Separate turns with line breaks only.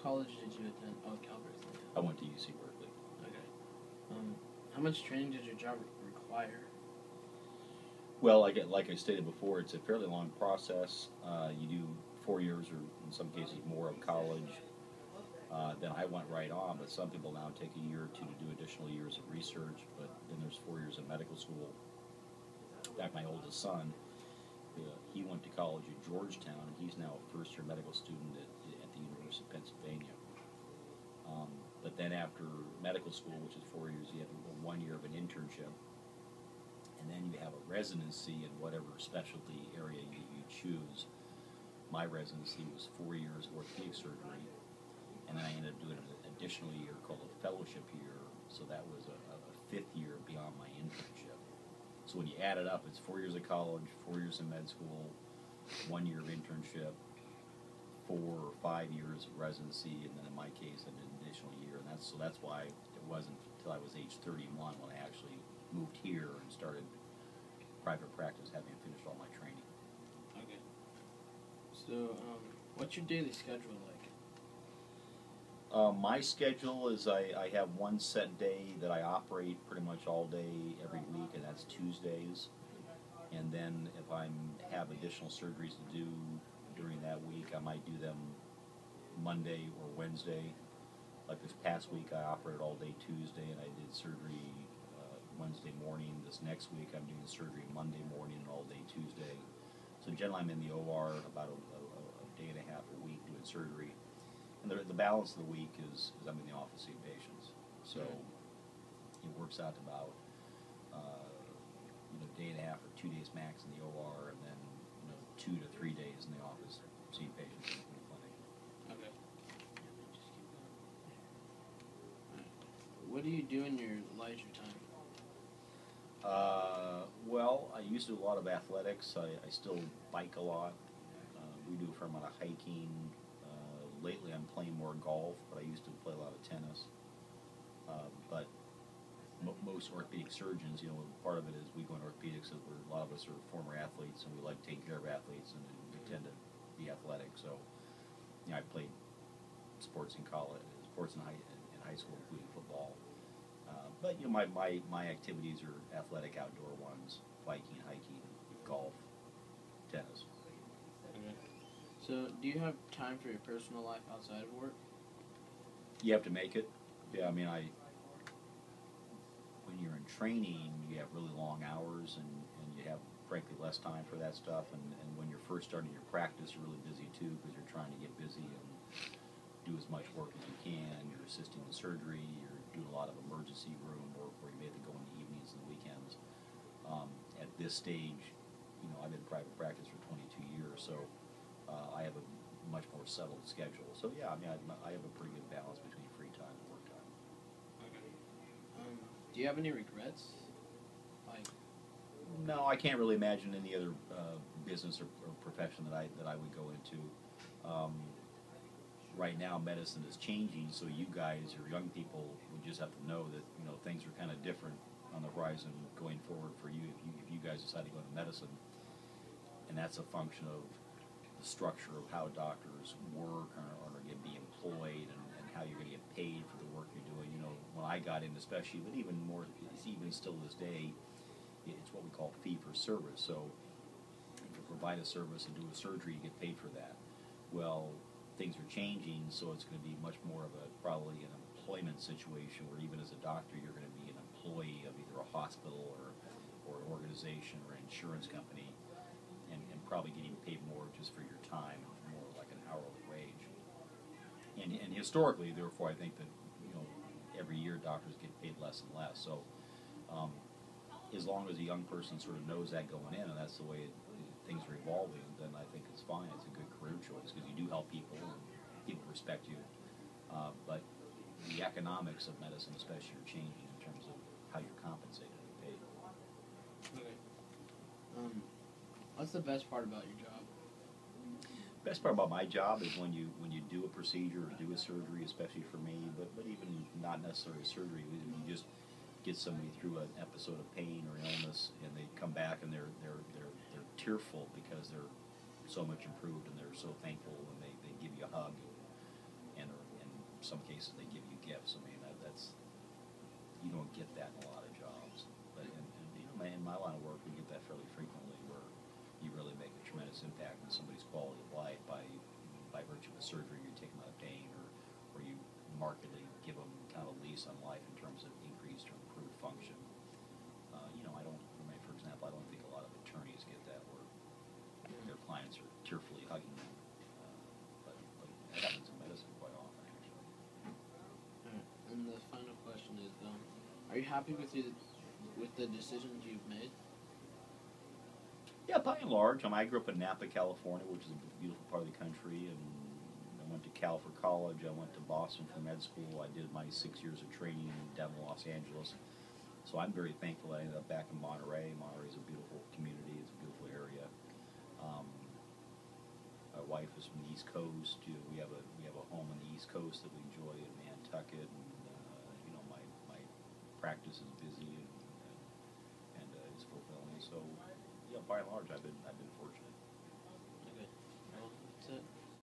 college did you attend? Oh, Calvert.
I went to UC Berkeley.
Okay. How much training did your job require?
Well, like I stated before, it's a fairly long process. You do 4 years or in some cases more of college. Then I went right on, but some people now take a year or two to do additional years of research. But then there's 4 years of medical school. In fact, my oldest son, he went to college at Georgetown, and he's now a first-year medical student at the University of Pennsylvania. But then after medical school, which is 4 years, you have 1 year of an internship, and then you have a residency in whatever specialty area you choose. My residency was 4 years of orthopedic surgery, and then I ended up doing an additional year called a fellowship year, so that was a fifth year beyond my internship. So when you add it up, it's 4 years of college, 4 years of med school, 1 year of internship, 4 or 5 years of residency, and then in my case an additional year. And that's why it wasn't until I was age 31 when I actually moved here and started private practice, having finished all my training.
Okay. So, what's your daily schedule like?
My schedule is I have one set day that I operate pretty much all day every week, and that's Tuesdays. And then if I have additional surgeries to do during that week, I might do them Monday or Wednesday. Like this past week, I operated all day Tuesday, and I did surgery Wednesday morning. This next week, I'm doing surgery Monday morning and all day Tuesday. So generally, I'm in the OR about a day and a half a week doing surgery. And the balance of the week is I'm in the office seeing patients. So it works out to about day and a half or 2 days max in the OR, and then 2 to 3 days in the office seeing patients in the clinic.
Okay. What do you do in your leisure time?
Well, I used to do a lot of athletics. I still bike a lot. We do a fair amount of hiking. Lately I'm playing more golf, but I used to play a lot of tennis. But most orthopedic surgeons, part of it is we go into orthopedics, and a lot of us are former athletes, and we like taking care of athletes, and we tend to be athletic. So, I played sports in college, sports in high school, including football. But my activities are athletic outdoor ones: biking, hiking, golf, tennis.
Okay. So, do you have time for your personal life outside of work?
You have to make it. Yeah, when you're in training, you have really long hours, and you have, frankly, less time for that stuff. And when you're first starting your practice, you're really busy, too, because you're trying to get busy and do as much work as you can. You're assisting in surgery. You're doing a lot of emergency room work where you may have to go in the evenings and the weekends. At this stage, I've been in private practice for 22 years, so I have a much more settled schedule. So, yeah, I have a pretty good balance between free time and work time.
Okay. Do you have any regrets?
No, I can't really imagine any other business or profession that I would go into. Right now, medicine is changing, so you guys or young people would just have to know that things are kind of different on the horizon going forward for you if you guys decide to go into medicine, and that's a function of the structure of how doctors work or are going to be employed and how you're going to get paid for the work you're doing. When I got in, especially, but even more, it's even still this day, it's what we call fee for service. So if you provide a service and do a surgery, you get paid for that. Well, things are changing, so it's going to be much more of probably an employment situation where even as a doctor, you're going to be an employee of either a hospital or an organization or an insurance company, and probably getting paid more just for your time, more like an hourly wage. And historically, therefore, I think that every year doctors get paid less and less. So as long as a young person sort of knows that going in, and that's the way things are evolving, then I think it's fine. It's a good career choice because you do help people and people respect you. But the economics of medicine especially are changing in terms of how you're compensated and paid.
Okay. What's the best part about your job?
The best part about my job is when you do a procedure or do a surgery, especially for me, but even not necessarily surgery, you just get somebody through an episode of pain or illness, and they come back and they're tearful because they're so much improved, and they're so thankful, and they give you a hug and some cases they give you gifts. I mean, that's, you don't get that in a lot of jobs. But in my line of work, we get that fairly frequently, where you really make a tremendous impact on somebody's quality of life by virtue of a surgery, you take them out of pain, or you markedly give them kind of a lease on life in terms of increased or improved function. For example, I don't think a lot of attorneys get that, where their clients are tearfully hugging them. But that happens in medicine quite often, actually.
Alright, and the final question is, are you happy with the decisions you've made?
Yeah, by and large. I grew up in Napa, California, which is a beautiful part of the country, and I went to Cal for college. I went to Boston for med school. I did my 6 years of training in Denver, Los Angeles. So I'm very thankful that I ended up back in Monterey. Monterey is a beautiful community. It's a beautiful area. My wife is from the East Coast. We have a home on the East Coast that we enjoy in Nantucket, and my practice is busy and it's fulfilling. So, by and large, I've been fortunate.